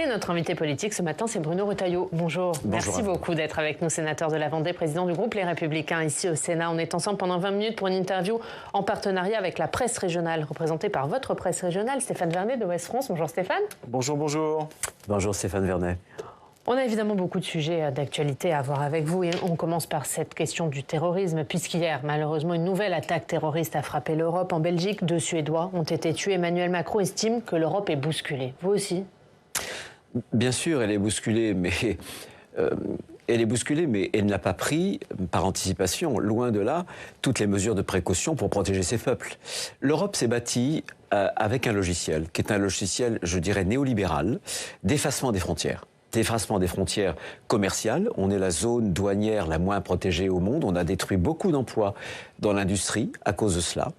Et notre invité politique ce matin, c'est Bruno Retailleau. Bonjour. Merci beaucoup d'être avec nous, sénateur de la Vendée, président du groupe Les Républicains ici au Sénat. On est ensemble pendant 20 minutes pour une interview en partenariat avec la presse régionale, représentée par votre presse régionale, Stéphane Vernet de Ouest France. Bonjour Stéphane. Bonjour, bonjour. Bonjour Stéphane Vernet. On a évidemment beaucoup de sujets d'actualité à voir avec vous et on commence par cette question du terrorisme puisqu'hier, malheureusement, une nouvelle attaque terroriste a frappé l'Europe. En Belgique, 2 Suédois ont été tués. Emmanuel Macron estime que l'Europe est bousculée. Vous aussi ? Bien sûr, elle est bousculée, mais elle n'a pas pris, par anticipation, loin de là, toutes les mesures de précaution pour protéger ses peuples. L'Europe s'est bâtie avec un logiciel, qui est un logiciel, je dirais, néolibéral, d'effacement des frontières. D'effacement des frontières commerciales. On est la zone douanière la moins protégée au monde. On a détruit beaucoup d'emplois dans l'industrie à cause de cela.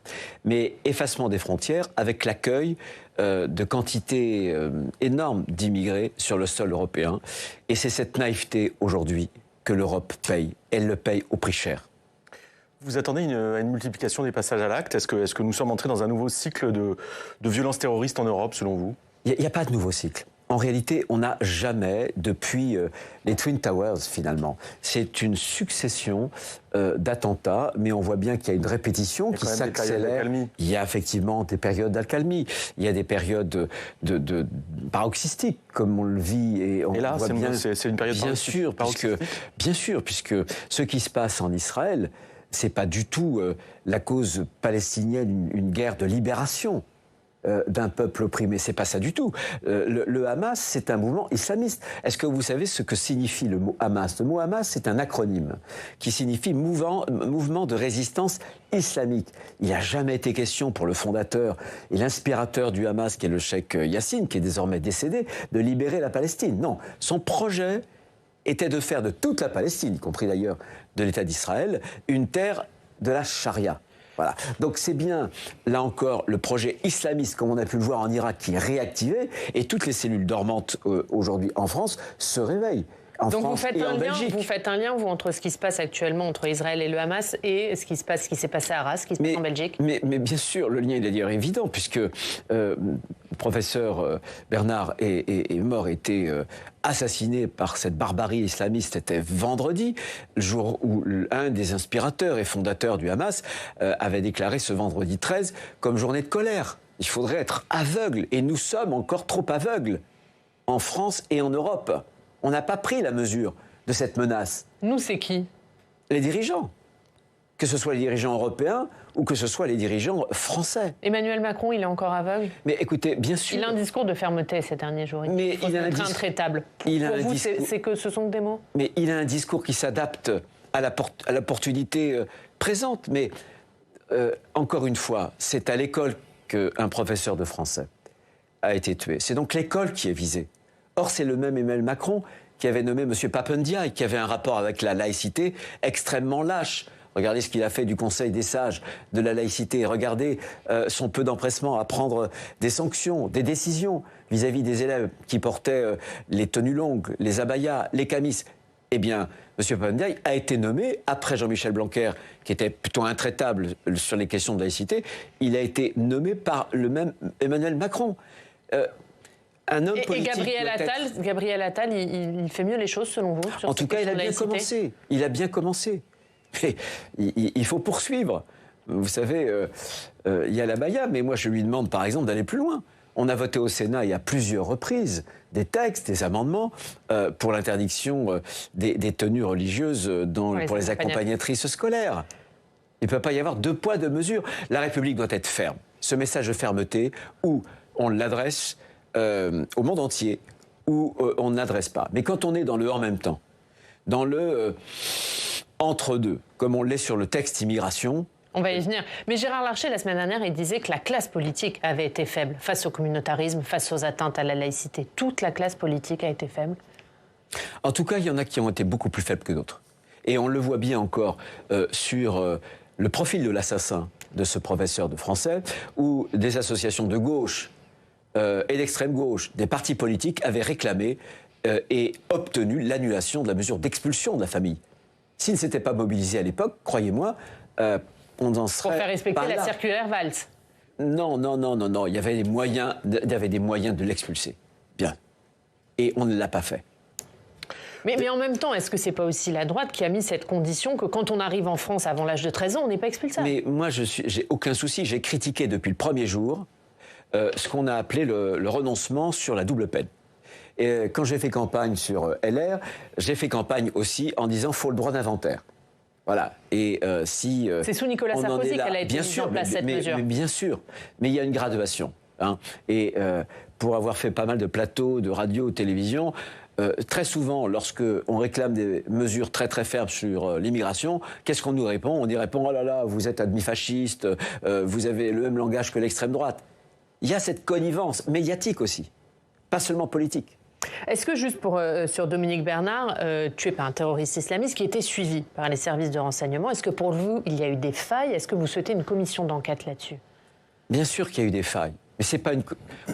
Mais effacement des frontières avec l'accueil de quantités énormes d'immigrés sur le sol européen. Et c'est cette naïveté aujourd'hui que l'Europe paye. Elle le paye au prix cher. Vous attendez une multiplication des passages à l'acte. Est-ce que nous sommes entrés dans un nouveau cycle de violences terroristes en Europe, selon vous ? Il n'y a pas de nouveau cycle. En réalité, on n'a jamais, depuis les Twin Towers, finalement, c'est une succession d'attentats, mais on voit bien qu'il y a une répétition qui s'accélère. Il y a effectivement des périodes d'accalmie, il y a des périodes de paroxystiques, comme on le vit. Et là, c'est une période paroxystique. Bien sûr, puisque ce qui se passe en Israël, c'est pas du tout la cause palestinienne, une guerre de libération d'un peuple opprimé. C'est pas ça du tout. Le Hamas, c'est un mouvement islamiste. Est-ce que vous savez ce que signifie le mot Hamas ? Le mot Hamas, c'est un acronyme qui signifie mouvement de résistance islamique. Il n'a jamais été question pour le fondateur et l'inspirateur du Hamas, qui est le cheikh Yassine, qui est désormais décédé, de libérer la Palestine. Non, son projet était de faire de toute la Palestine, y compris d'ailleurs de l'État d'Israël, une terre de la charia. Voilà. Donc c'est bien, là encore, le projet islamiste, comme on a pu le voir en Irak, qui est réactivé, et toutes les cellules dormantes aujourd'hui en France se réveillent. Donc vous faites un lien, vous, entre ce qui se passe actuellement entre Israël et le Hamas et ce qui s'est passé à Arras, ce qui se passe en Belgique. Mais bien sûr, le lien, il est d'ailleurs évident, puisque le professeur Bernard est mort, était assassiné par cette barbarie islamiste. C'était vendredi, le jour où un des inspirateurs et fondateurs du Hamas avait déclaré ce vendredi 13 comme journée de colère. Il faudrait être aveugle, et nous sommes encore trop aveugles, en France et en Europe. On n'a pas pris la mesure de cette menace. Nous, c'est qui ? Les dirigeants. Que ce soit les dirigeants européens ou que ce soit les dirigeants français. Emmanuel Macron, il est encore aveugle ? Mais écoutez, bien sûr... Il a un discours de fermeté ces derniers jours. Il faut être intraitable. Pour vous, c'est que ce sont que des mots ? Mais il a un discours qui s'adapte à l'opportunité présente. Mais encore une fois, c'est à l'école qu'un professeur de français a été tué. C'est donc l'école qui est visée. Or, c'est le même Emmanuel Macron qui avait nommé M. Papendiaï, qui avait un rapport avec la laïcité extrêmement lâche. Regardez ce qu'il a fait du Conseil des sages de la laïcité. Regardez son peu d'empressement à prendre des sanctions, des décisions vis-à-vis des élèves qui portaient les tenues longues, les abayas, les camis. Eh bien, M. Papendiaï a été nommé, après Jean-Michel Blanquer, qui était plutôt intraitable sur les questions de laïcité, il a été nommé par le même Emmanuel Macron. Un homme politique Gabriel Attal, il fait mieux les choses selon vous sur En tout cas, il a bien commencé. Il a bien commencé. Mais il faut poursuivre. Vous savez, il y a l'abaya, mais moi je lui demande par exemple d'aller plus loin. On a voté au Sénat il y a plusieurs reprises des textes, des amendements pour l'interdiction des tenues religieuses pour les accompagnatrices scolaires. Il ne peut pas y avoir 2 poids, 2 mesures. La République doit être ferme. Ce message de fermeté, où on l'adresse au monde entier, où on n'adresse pas. Mais quand on est dans le en même temps, dans le entre-deux, comme on l'est sur le texte immigration... On va y venir. Mais Gérard Larcher, la semaine dernière, il disait que la classe politique avait été faible face au communautarisme, face aux atteintes à la laïcité. Toute la classe politique a été faible ? En tout cas, il y en a qui ont été beaucoup plus faibles que d'autres. Et on le voit bien encore sur le profil de l'assassin de ce professeur de français, où des associations de gauche et d'extrême gauche, des partis politiques avaient réclamé et obtenu l'annulation de la mesure d'expulsion de la famille. S'ils ne s'étaient pas mobilisés à l'époque, croyez-moi, on en serait pour faire respecter pas là. La circulaire Valls. Non. Il y avait des moyens de l'expulser. Bien. Et on ne l'a pas fait. Mais en même temps, est-ce que c'est pas aussi la droite qui a mis cette condition que quand on arrive en France avant l'âge de 13 ans, on n'est pas expulsable? Mais moi, j'ai aucun souci. J'ai critiqué depuis le premier jour ce qu'on a appelé le renoncement sur la double peine. Et quand j'ai fait campagne sur LR, j'ai fait campagne aussi en disant faut le droit d'inventaire. Voilà. Et si c'est sous Nicolas Sarkozy qu'elle a été mise en place cette mesure. Mais bien sûr. Mais il y a une graduation. Hein. Et pour avoir fait pas mal de plateaux, de radio, de télévision, très souvent, lorsque on réclame des mesures très très fermes sur l'immigration, qu'est-ce qu'on nous répond? On y répond oh là là, vous êtes un demi-fasciste, vous avez le même langage que l'extrême droite. Il y a cette connivence médiatique aussi, pas seulement politique. Est-ce que, juste sur Dominique Bernard, tué par un terroriste islamiste qui était suivi par les services de renseignement, est-ce que pour vous, il y a eu des failles? Est-ce que vous souhaitez une commission d'enquête là-dessus? Bien sûr qu'il y a eu des failles. Mais c'est pas une.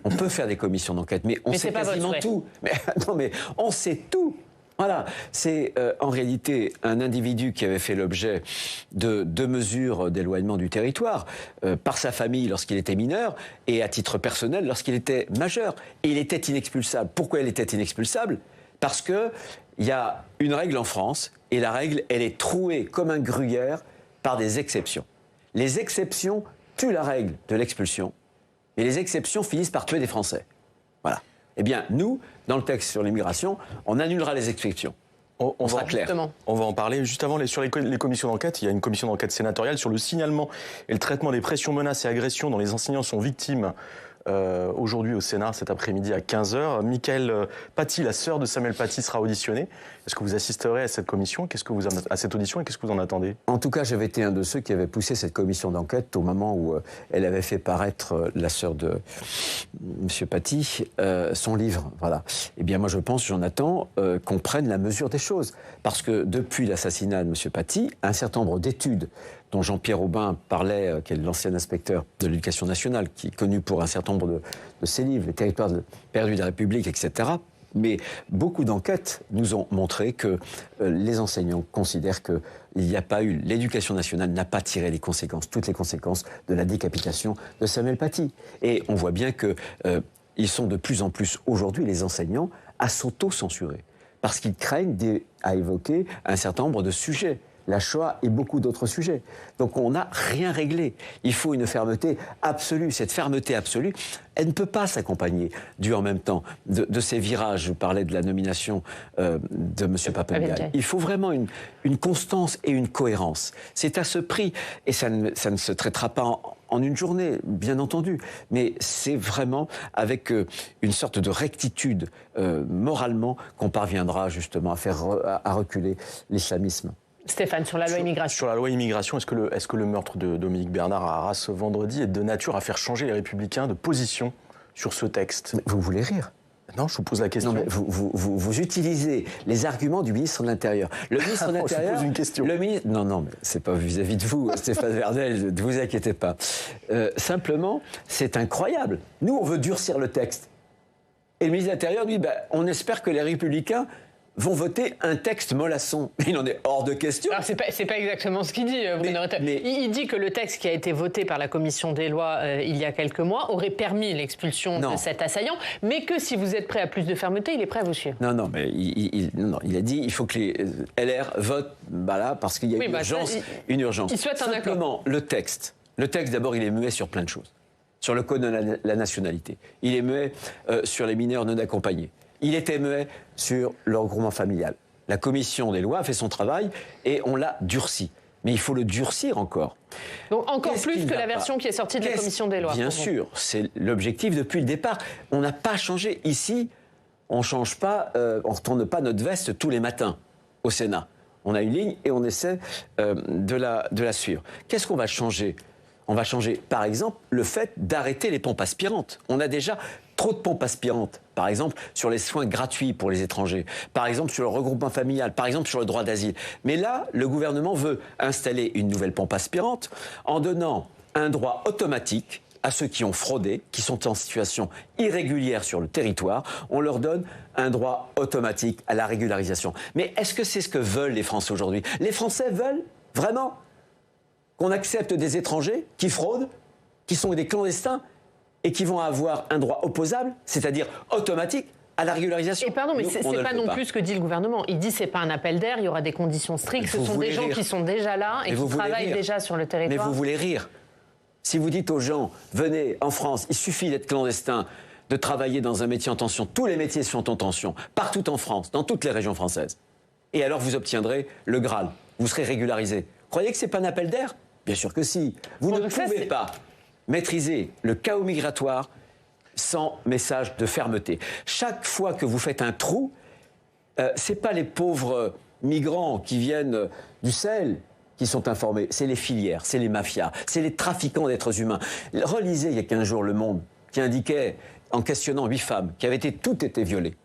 On peut faire des commissions d'enquête, mais on sait quasiment tout. Mais non, mais on sait tout. Voilà. C'est en réalité un individu qui avait fait l'objet de 2 mesures d'éloignement du territoire par sa famille lorsqu'il était mineur et à titre personnel lorsqu'il était majeur. Et il était inexpulsable. Pourquoi il était inexpulsable? Parce que il y a une règle en France et la règle, elle est trouée comme un gruyère par des exceptions. Les exceptions tuent la règle de l'expulsion. Et les exceptions finissent par tuer des Français. Voilà. Eh bien, nous, dans le texte sur l'immigration, on annulera les exceptions. On sera clair. On va en parler. Juste avant, sur les commissions d'enquête, il y a une commission d'enquête sénatoriale sur le signalement et le traitement des pressions, menaces et agressions dont les enseignants sont victimes. Aujourd'hui au Sénat, cet après-midi à 15h. Mickaëlle Paty, la sœur de Samuel Paty, sera auditionnée. Est-ce que vous assisterez à cette commission? À cette audition, et qu'est-ce que vous en attendez? En tout cas, j'avais été un de ceux qui avaient poussé cette commission d'enquête au moment où elle avait fait paraître, la sœur de M. Paty, son livre. Voilà. Eh bien, moi, je pense, j'en attends, qu'on prenne la mesure des choses. Parce que depuis l'assassinat de M. Paty, un certain nombre d'études dont Jean-Pierre Aubin parlait, qui est l'ancien inspecteur de l'Éducation nationale, qui est connu pour un certain nombre de ses livres, les territoires perdus de la République, etc. Mais beaucoup d'enquêtes nous ont montré que les enseignants considèrent qu'il n'y a pas eu, l'éducation nationale n'a pas tiré les conséquences, toutes les conséquences de la décapitation de Samuel Paty. Et on voit bien qu'ils sont de plus en plus aujourd'hui, les enseignants, à s'auto-censurer. Parce qu'ils craignent à évoquer un certain nombre de sujets. La Shoah et beaucoup d'autres sujets. Donc on n'a rien réglé. Il faut une fermeté absolue. Cette fermeté absolue, elle ne peut pas s'accompagner en même temps de ces virages. Je parlais de la nomination de M. Papendiaï. Il faut vraiment une constance et une cohérence. C'est à ce prix. Et ça ne se traitera pas en une journée, bien entendu. Mais c'est vraiment avec une sorte de rectitude moralement qu'on parviendra justement à reculer l'islamisme. Stéphane, sur la loi immigration. Sur la loi immigration, est-ce que le meurtre de Dominique Bernard à Arras vendredi est de nature à faire changer les Républicains de position sur ce texte? Vous voulez rire? Non, je vous pose la question. Non, mais vous utilisez les arguments du ministre de l'Intérieur. Le ministre de l'Intérieur... Je pose une question. Non, mais c'est pas vis-à-vis de vous, Stéphane Vernel, ne vous inquiétez pas. Simplement, c'est incroyable. Nous, on veut durcir le texte. Et le ministre de l'Intérieur dit, on espère que les Républicains vont voter un texte mollasson. Il en est hors de question. Alors, c'est pas exactement ce qu'il dit, Bruno Retailleau. Il dit que le texte qui a été voté par la commission des lois il y a quelques mois aurait permis l'expulsion de cet assaillant, mais que si vous êtes prêt à plus de fermeté, il est prêt à vous suivre. Non, mais il a dit il faut que les LR votent là, parce qu'il y a une urgence. Il souhaite un accord. Simplement, le texte, d'abord, il est muet sur plein de choses. Sur le code de la nationalité. Il est muet sur les mineurs non accompagnés. Il était muet sur le regroupement familial. La commission des lois a fait son travail et on l'a durci. Mais il faut le durcir encore. Donc encore plus que la version qui est sortie de la commission des lois. Bien sûr, c'est l'objectif depuis le départ. On n'a pas changé. Ici, on ne change pas, on ne retourne pas notre veste tous les matins au Sénat. On a une ligne et on essaie de la suivre. Qu'est-ce qu'on va changer ? On va changer, par exemple, le fait d'arrêter les pompes aspirantes. On a déjà trop de pompes aspirantes, par exemple, sur les soins gratuits pour les étrangers, par exemple, sur le regroupement familial, par exemple, sur le droit d'asile. Mais là, le gouvernement veut installer une nouvelle pompe aspirante en donnant un droit automatique à ceux qui ont fraudé, qui sont en situation irrégulière sur le territoire. On leur donne un droit automatique à la régularisation. Mais est-ce que c'est ce que veulent les Français aujourd'hui ? Les Français veulent vraiment qu'on accepte des étrangers qui fraudent, qui sont des clandestins et qui vont avoir un droit opposable, c'est-à-dire automatique. à la régularisation. Et pardon, mais c'est pas non plus ce que dit le gouvernement. Il dit c'est pas un appel d'air, il y aura des conditions strictes. Ce sont des gens qui sont déjà là et qui travaillent déjà sur le territoire. Mais vous voulez rire. Si vous dites aux gens, venez en France, il suffit d'être clandestin, de travailler dans un métier en tension. Tous les métiers sont en tension, partout en France, dans toutes les régions françaises. Et alors vous obtiendrez le Graal. Vous serez régularisé. Vous croyez que c'est pas un appel d'air ? Bien sûr que si. Vous ne pouvez pas maîtriser le chaos migratoire sans message de fermeté. Chaque fois que vous faites un trou, c'est pas les pauvres migrants qui viennent du Sahel qui sont informés, c'est les filières, c'est les mafias, c'est les trafiquants d'êtres humains. Relisez il y a 15 jours Le Monde qui indiquait, en questionnant 8 femmes, qui avaient toutes été violées.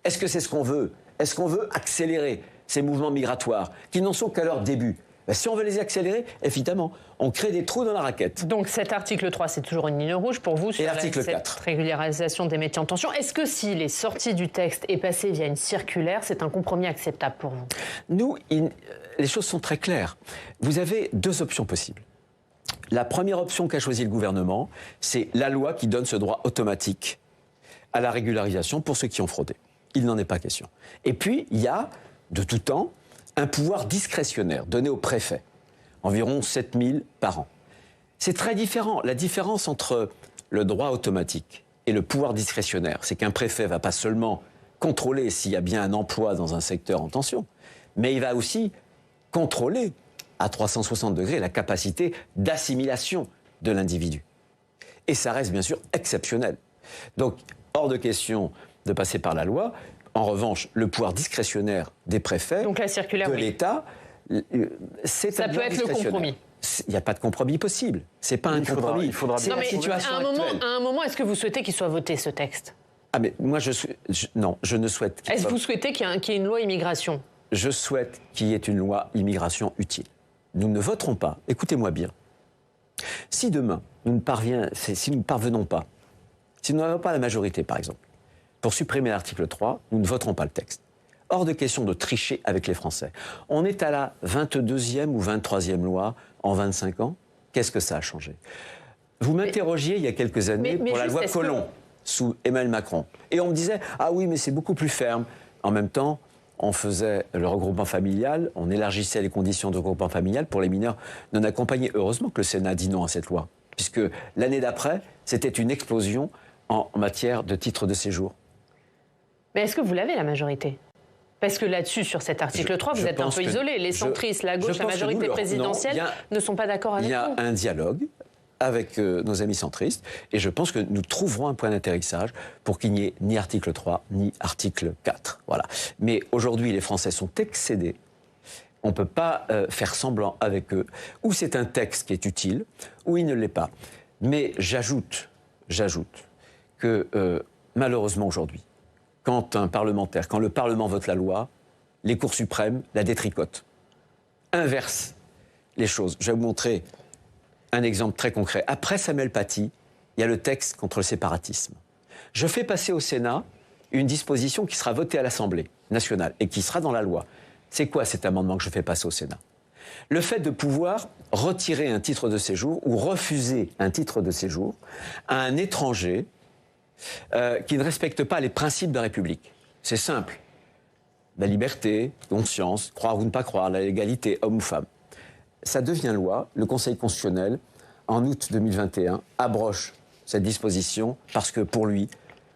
Est-ce que c'est ce qu'on veut ? Est-ce qu'on veut accélérer ces mouvements migratoires qui n'en sont qu'à leur début ? Ben, si on veut les accélérer, évidemment, on crée des trous dans la raquette. Donc cet article 3, c'est toujours une ligne rouge pour vous sur cette régularisation des métiers en tension. Est-ce que s'il est sorti du texte et passé via une circulaire, c'est un compromis acceptable pour vous ? Nous, les choses sont très claires. Vous avez 2 options possibles. La première option qu'a choisi le gouvernement, c'est la loi qui donne ce droit automatique à la régularisation pour ceux qui ont fraudé. Il n'en est pas question. Et puis, il y a, de tout temps, un pouvoir discrétionnaire donné au préfet, environ 7 000 par an. C'est très différent. La différence entre le droit automatique et le pouvoir discrétionnaire, c'est qu'un préfet ne va pas seulement contrôler s'il y a bien un emploi dans un secteur en tension, mais il va aussi contrôler à 360 degrés la capacité d'assimilation de l'individu. Et ça reste bien sûr exceptionnel. Donc, hors de question de passer par la loi. En revanche, le pouvoir discrétionnaire des préfets, donc la circulaire, de l'État, c'est ça peut être le compromis. Il n'y a pas de compromis possible. C'est pas un compromis. Il faudra c'est bien. la situation actuelle. À un moment, est-ce que vous souhaitez qu'il soit voté ce texte ? Ah mais moi non, je ne souhaite. Est-ce que vous souhaitez qu'il y ait une loi immigration ? Je souhaite qu'il y ait une loi immigration utile. Nous ne voterons pas. Écoutez-moi bien. Si demain si nous ne parvenons pas, si nous n'avons pas la majorité, par exemple, pour supprimer l'article 3, nous ne voterons pas le texte. Hors de question de tricher avec les Français. On est à la 22e ou 23e loi en 25 ans. Qu'est-ce que ça a changé ? Vous m'interrogiez il y a quelques années pour la loi Collomb, sous Emmanuel Macron. Et on me disait, ah oui, mais c'est beaucoup plus ferme. En même temps, on faisait le regroupement familial, on élargissait les conditions de regroupement familial pour les mineurs non accompagnés. Heureusement que le Sénat dit non à cette loi, puisque l'année d'après, c'était une explosion en matière de titres de séjour. Mais est-ce que vous l'avez, la majorité ? Parce que là-dessus, sur cet article 3, vous êtes un peu isolé. Les centristes, la gauche, la majorité présidentielle ne sont pas d'accord avec vous. Il y a un dialogue avec nos amis centristes, et je pense que nous trouverons un point d'atterrissage pour qu'il n'y ait ni article 3, ni article 4. Voilà. Mais aujourd'hui, les Français sont excédés. On ne peut pas faire semblant avec eux. Ou c'est un texte qui est utile, ou il ne l'est pas. Mais j'ajoute que malheureusement aujourd'hui, quand le Parlement vote la loi, les cours suprêmes la détricotent, inversent les choses. Je vais vous montrer un exemple très concret. Après Samuel Paty, il y a le texte contre le séparatisme. Je fais passer au Sénat une disposition qui sera votée à l'Assemblée nationale et qui sera dans la loi. C'est quoi cet amendement que je fais passer au Sénat ? Le fait de pouvoir retirer un titre de séjour ou refuser un titre de séjour à un étranger qui ne respecte pas les principes de la République. C'est simple. La liberté, la conscience, croire ou ne pas croire, la légalité, homme ou femme. Ça devient loi. Le Conseil constitutionnel, en août 2021, abroge cette disposition parce que pour lui,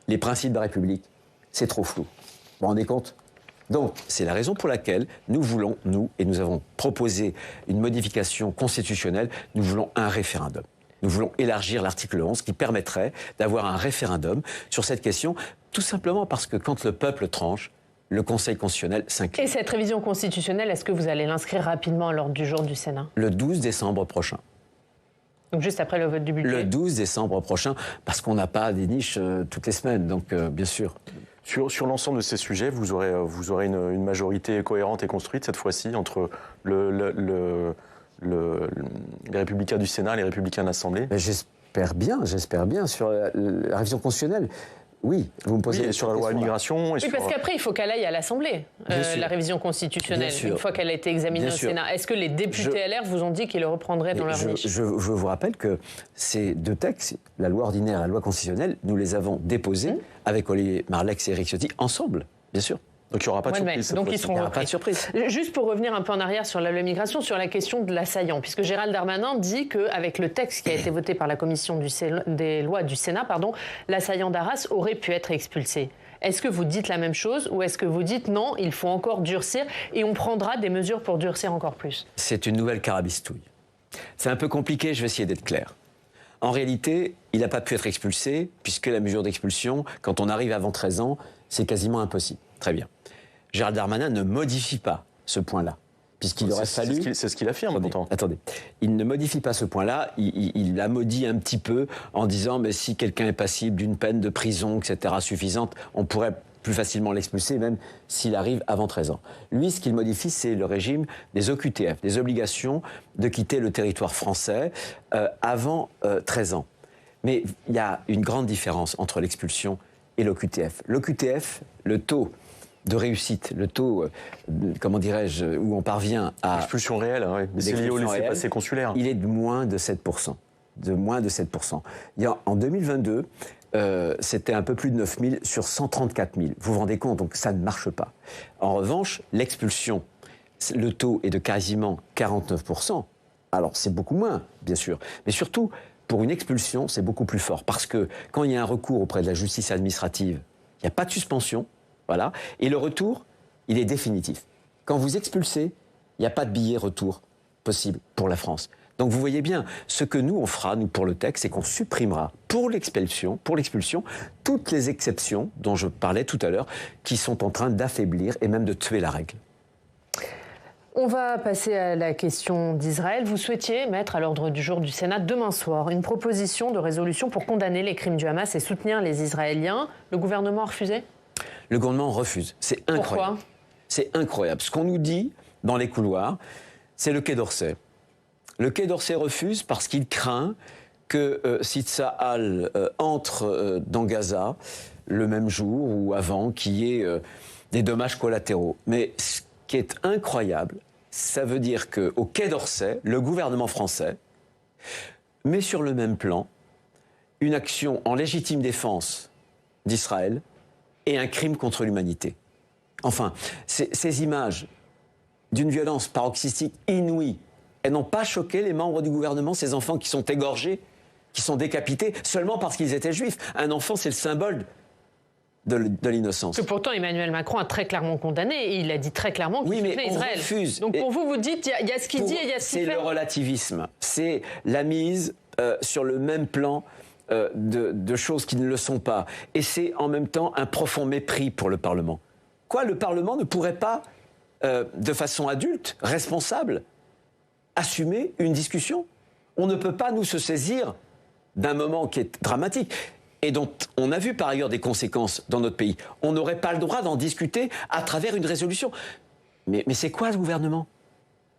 les principes de la République, c'est trop flou. Vous vous rendez compte ? Donc, c'est la raison pour laquelle nous avons proposé une modification constitutionnelle, nous voulons un référendum. Nous voulons élargir l'article 11 qui permettrait d'avoir un référendum sur cette question, tout simplement parce que quand le peuple tranche, le Conseil constitutionnel s'incline. Et cette révision constitutionnelle, est-ce que vous allez l'inscrire rapidement à l'ordre du jour du Sénat ? Le 12 décembre prochain. Donc juste après le vote du budget ? Le 12 décembre prochain, parce qu'on n'a pas des niches toutes les semaines, donc bien sûr. Sur l'ensemble de ces sujets, vous aurez une majorité cohérente et construite cette fois-ci entre les Républicains du Sénat et les Républicains de l'Assemblée ? J'espère bien sur la révision constitutionnelle. Oui, vous me posez sur la loi immigration. Oui, parce qu'après, il faut qu'elle aille à l'Assemblée, la révision constitutionnelle, une fois qu'elle a été examinée au Sénat. Est-ce que les députés LR vous ont dit qu'ils le reprendraient dans leur niche ? Je vous rappelle que ces deux textes, la loi ordinaire et la loi constitutionnelle, nous les avons déposés avec Olivier Marleix et Éric Ciotti ensemble, bien sûr. Donc il n'y aura pas de surprise. Donc ils seront repris. Pas de surprise. Juste pour revenir un peu en arrière sur la loi immigration, sur la question de l'assaillant, puisque Gérald Darmanin dit qu'avec le texte qui a été voté par la commission des lois du Sénat, l'assaillant d'Arras aurait pu être expulsé. Est-ce que vous dites la même chose ou est-ce que vous dites non, il faut encore durcir et on prendra des mesures pour durcir encore plus ? C'est une nouvelle carabistouille. C'est un peu compliqué, je vais essayer d'être clair. En réalité, il n'a pas pu être expulsé puisque la mesure d'expulsion, quand on arrive avant 13 ans, c'est quasiment impossible. Très bien. Gérald Darmanin ne modifie pas ce point-là, puisqu'il aurait fallu... C'est ce qu'il affirme, pourtant. Attendez. Il ne modifie pas ce point-là, il l'a maudit un petit peu en disant mais si quelqu'un est passible d'une peine de prison, etc., suffisante, on pourrait plus facilement l'expulser, même s'il arrive avant 13 ans. Lui, ce qu'il modifie, c'est le régime des OQTF, des obligations de quitter le territoire français avant 13 ans. Mais il y a une grande différence entre l'expulsion et l'OQTF. L'OQTF, le taux de réussite, le taux, comment dirais-je, où on parvient à... L'expulsion réelle, oui. Mais c'est lié au laissez-passer consulaire. Il est de moins de 7%. De moins de 7%. En 2022, c'était un peu plus de 9 000 sur 134 000. Vous vous rendez compte, donc ça ne marche pas. En revanche, l'expulsion, le taux est de quasiment 49%. Alors, c'est beaucoup moins, bien sûr. Mais surtout, pour une expulsion, c'est beaucoup plus fort. Parce que quand il y a un recours auprès de la justice administrative, il n'y a pas de suspension. Voilà. Et le retour, il est définitif. Quand vous expulsez, il n'y a pas de billet retour possible pour la France. Donc vous voyez bien, ce que nous, on fera, nous, pour le texte, c'est qu'on supprimera pour l'expulsion, toutes les exceptions dont je parlais tout à l'heure, qui sont en train d'affaiblir et même de tuer la règle. On va passer à la question d'Israël. Vous souhaitiez mettre à l'ordre du jour du Sénat demain soir une proposition de résolution pour condamner les crimes du Hamas et soutenir les Israéliens. Le gouvernement a refusé ? Le gouvernement refuse. C'est incroyable. Pourquoi ? C'est incroyable. Ce qu'on nous dit dans les couloirs, c'est le Quai d'Orsay. Le Quai d'Orsay refuse parce qu'il craint que si Tsahal entre dans Gaza le même jour ou avant, qu'il y ait des dommages collatéraux. Mais ce qui est incroyable, ça veut dire qu'au Quai d'Orsay, le gouvernement français met sur le même plan une action en légitime défense d'Israël et un crime contre l'humanité. Enfin, ces images d'une violence paroxystique inouïe, elles n'ont pas choqué les membres du gouvernement, ces enfants qui sont égorgés, qui sont décapités, seulement parce qu'ils étaient juifs. Un enfant, c'est le symbole de l'innocence. Que pourtant, Emmanuel Macron a très clairement condamné, et il a dit très clairement qu'il soutenait Israël. Refuse. Donc pour vous, vous dites, il y a ce qu'il dit et il y a ce qu'il fait. C'est le relativisme, c'est la mise sur le même plan de choses qui ne le sont pas. Et c'est en même temps un profond mépris pour le Parlement. Quoi, le Parlement ne pourrait pas, de façon adulte, responsable, assumer une discussion ? On ne peut pas, nous, se saisir d'un moment qui est dramatique et dont on a vu par ailleurs des conséquences dans notre pays. On n'aurait pas le droit d'en discuter à travers une résolution. Mais c'est quoi ce gouvernement ?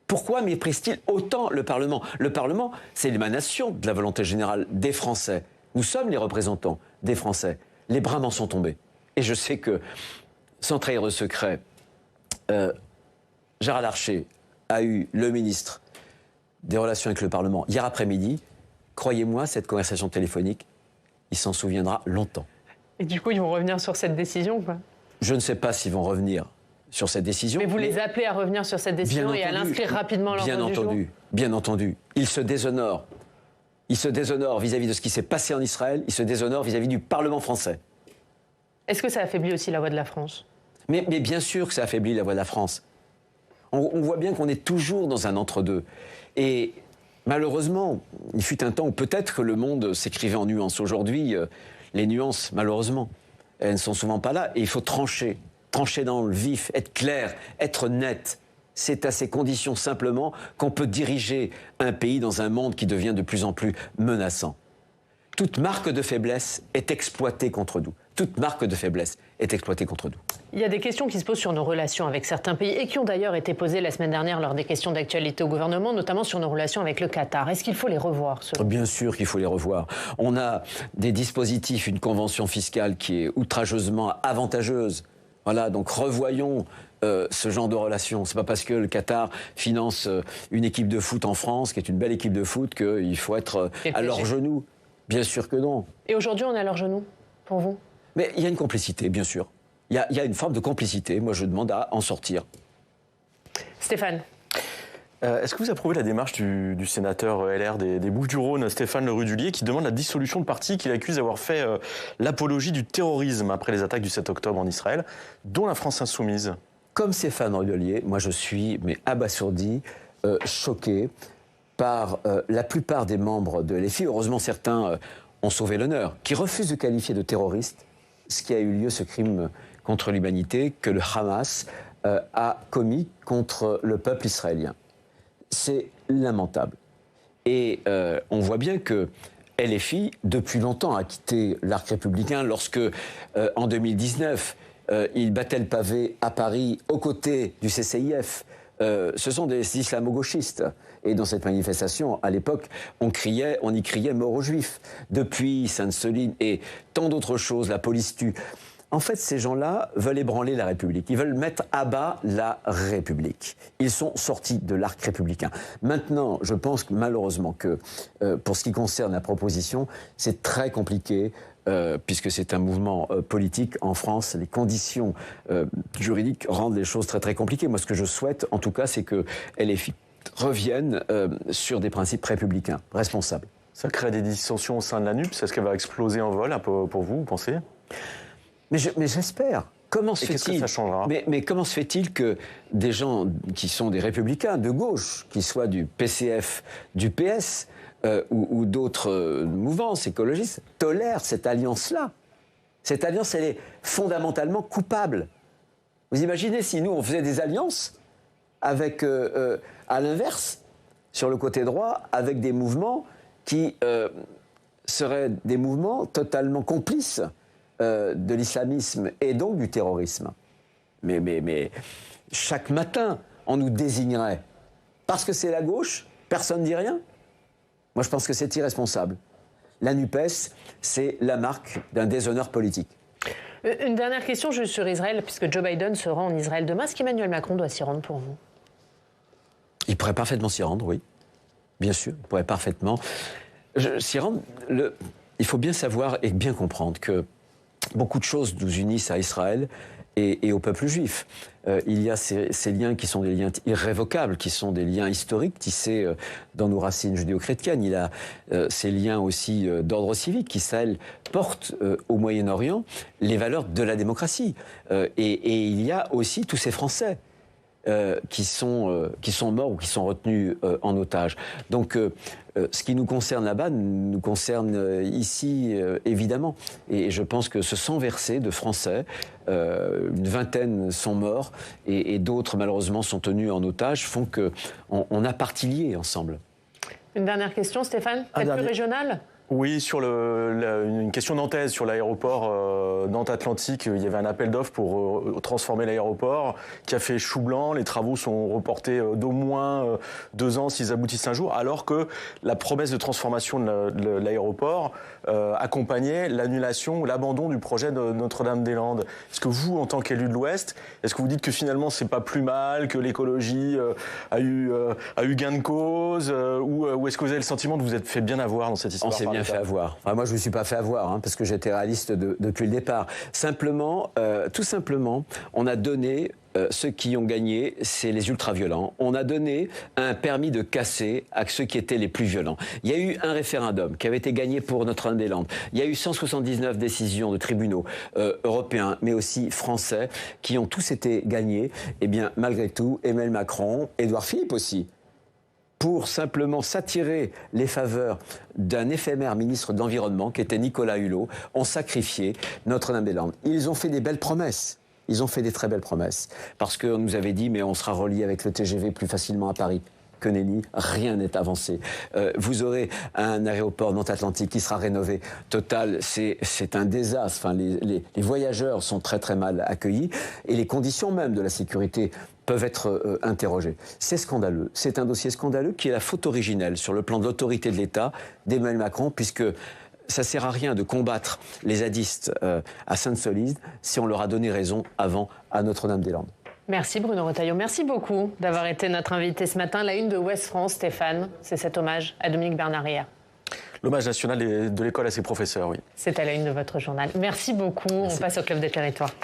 Pourquoi méprise-t-il autant le Parlement ? Le Parlement, c'est l'émanation de la volonté générale des Français. Nous sommes les représentants des Français. Les bras m'en sont tombés. Et je sais que, sans trahir de secret, Gérard Larcher a eu le ministre des Relations avec le Parlement hier après-midi. Croyez-moi, cette conversation téléphonique, il s'en souviendra longtemps. Et du coup, ils vont revenir sur cette décision ou pas ? Je ne sais pas s'ils vont revenir sur cette décision. Mais vous les appelez à revenir sur cette décision et à l'inscrire rapidement à l'ordre du jour ? Bien entendu. Ils se déshonorent. Ils se déshonorent vis-à-vis de ce qui s'est passé en Israël. Ils se déshonorent vis-à-vis du Parlement français. Est-ce que ça affaiblit aussi la voix de la France ? Mais bien sûr que ça affaiblit la voix de la France. On voit bien qu'on est toujours dans un entre-deux. Et malheureusement, il fut un temps où peut-être que le monde s'écrivait en nuances. Aujourd'hui, les nuances, malheureusement, elles ne sont souvent pas là. Et il faut trancher dans le vif, être clair, être net. C'est à ces conditions simplement qu'on peut diriger un pays dans un monde qui devient de plus en plus menaçant. Toute marque de faiblesse est exploitée contre nous. toute marque de faiblesse est exploitée contre nous. Il y a des questions qui se posent sur nos relations avec certains pays et qui ont d'ailleurs été posées la semaine dernière lors des questions d'actualité au gouvernement, notamment sur nos relations avec le Qatar. Est-ce qu'il faut les revoir Bien sûr qu'il faut les revoir. On a des dispositifs, une convention fiscale qui est outrageusement avantageuse. Voilà, donc revoyons ce genre de relations. C'est pas parce que le Qatar finance une équipe de foot en France, qui est une belle équipe de foot, qu'il faut être à leurs genoux. Bien sûr que non. Et aujourd'hui, on est à leurs genoux, pour vous? Mais il y a une complicité, bien sûr. Il y a une forme de complicité. Moi, je demande à en sortir. Stéphane. Est-ce que vous approuvez la démarche du sénateur LR des Bouches-du-Rhône, Stéphane Le Rudulier, qui demande la dissolution de parti qu'il accuse d'avoir fait l'apologie du terrorisme après les attaques du 7 octobre en Israël, dont la France insoumise? Comme Stéphane Le Rudulier, moi je suis abasourdi, choqué par la plupart des membres de LFI. Heureusement, certains ont sauvé l'honneur, qui refusent de qualifier de terroriste ce qui a eu lieu, ce crime contre l'humanité que le Hamas a commis contre le peuple israélien. C'est lamentable. Et on voit bien que LFI, depuis longtemps, a quitté l'arc républicain lorsque, en 2019, il battait le pavé à Paris aux côtés du CCIF. Ce sont des islamo-gauchistes. Et dans cette manifestation, à l'époque, on y criait mort aux Juifs. Depuis Sainte-Soline et tant d'autres choses, la police tue. En fait, ces gens-là veulent ébranler la République. Ils veulent mettre à bas la République. Ils sont sortis de l'arc républicain. Maintenant, je pense que, malheureusement que, pour ce qui concerne la proposition, c'est très compliqué, puisque c'est un mouvement politique en France. Les conditions juridiques rendent les choses très très compliquées. Moi, ce que je souhaite, en tout cas, c'est que LFI revienne sur des principes républicains, responsables. Ça crée des dissensions au sein de la NUPES. Est-ce qu'elle va exploser en vol pour vous pensez? Mais j'espère. Comment se fait-il que ça changera? Mais comment se fait-il que des gens qui sont des républicains de gauche, qui soient du PCF, du PS ou d'autres mouvances écologistes, tolèrent cette alliance-là? Cette alliance, elle est fondamentalement coupable. Vous imaginez si nous, on faisait des alliances avec, à l'inverse, sur le côté droit, avec des mouvements qui seraient des mouvements totalement complices de l'islamisme et donc du terrorisme. Mais chaque matin, on nous désignerait. Parce que c'est la gauche, personne ne dit rien. Moi, je pense que c'est irresponsable. La NUPES, c'est la marque d'un déshonneur politique. Une dernière question juste sur Israël, puisque Joe Biden se rend en Israël demain. Est-ce qu'Emmanuel Macron doit s'y rendre pour vous? Il pourrait parfaitement s'y rendre, oui. Bien sûr, il pourrait parfaitement s'y rendre. Il faut bien savoir et bien comprendre que beaucoup de choses nous unissent à Israël et au peuple juif. Il y a ces liens qui sont des liens irrévocables, qui sont des liens historiques tissés dans nos racines judéo-chrétiennes. Il y a ces liens aussi d'ordre civique qui, celles, portent au Moyen-Orient les valeurs de la démocratie. Et il y a aussi tous ces Français qui sont morts ou qui sont retenus en otage. Donc, ce qui nous concerne là-bas nous concerne ici, évidemment. Et je pense que ce sang versé de Français, une vingtaine sont morts et d'autres, malheureusement, sont tenus en otage, font qu'on a partie liée ensemble. Une dernière question, Stéphane, peut-être plus régionale? Oui, sur une question nantaise sur l'aéroport Nantes-Atlantique, il y avait un appel d'offres pour transformer l'aéroport qui a fait chou blanc. Les travaux sont reportés d'au moins 2 ans s'ils aboutissent un jour, alors que la promesse de transformation de l'aéroport accompagnait l'annulation ou l'abandon du projet de Notre-Dame-des-Landes. Est-ce que vous, en tant qu'élu de l'Ouest, est-ce que vous dites que finalement c'est pas plus mal, que l'écologie a eu gain de cause, ou est-ce que vous avez le sentiment de vous être fait bien avoir dans cette histoire? On s'est bien fait avoir. Enfin, moi, je ne me suis pas fait avoir, parce que j'étais réaliste depuis le départ. Simplement, tout simplement, on a donné, ceux qui ont gagné, c'est les ultra-violents. On a donné un permis de casser à ceux qui étaient les plus violents. Il y a eu un référendum qui avait été gagné pour Notre-Dame-des-Landes. Il y a eu 179 décisions de tribunaux européens, mais aussi français, qui ont tous été gagnés. Eh bien, malgré tout, Emmanuel Macron, Édouard Philippe aussi, pour simplement s'attirer les faveurs d'un éphémère ministre de l'Environnement, qui était Nicolas Hulot, ont sacrifié Notre-Dame-des-Landes. Ils ont fait des belles promesses. Ils ont fait des très belles promesses. Parce qu'on nous avait dit, mais on sera relié avec le TGV plus facilement à Paris. que nenni, rien n'est avancé. Vous aurez un aéroport Nantes-Atlantique qui sera rénové. Total, c'est un désastre. Enfin, les voyageurs sont très très mal accueillis et les conditions même de la sécurité peuvent être interrogées. C'est scandaleux. C'est un dossier scandaleux qui est la faute originelle sur le plan de l'autorité de l'État d'Emmanuel Macron, puisque ça ne sert à rien de combattre les zadistes à Sainte-Soline si on leur a donné raison avant à Notre-Dame-des-Landes. Merci Bruno Retailleau. Merci beaucoup d'avoir été notre invité ce matin. La une de Ouest France, Stéphane, c'est cet hommage à Dominique Bernard hier. L'hommage national de l'école à ses professeurs, oui. C'est à la une de votre journal. Merci beaucoup. Merci. On passe au Club des Territoires.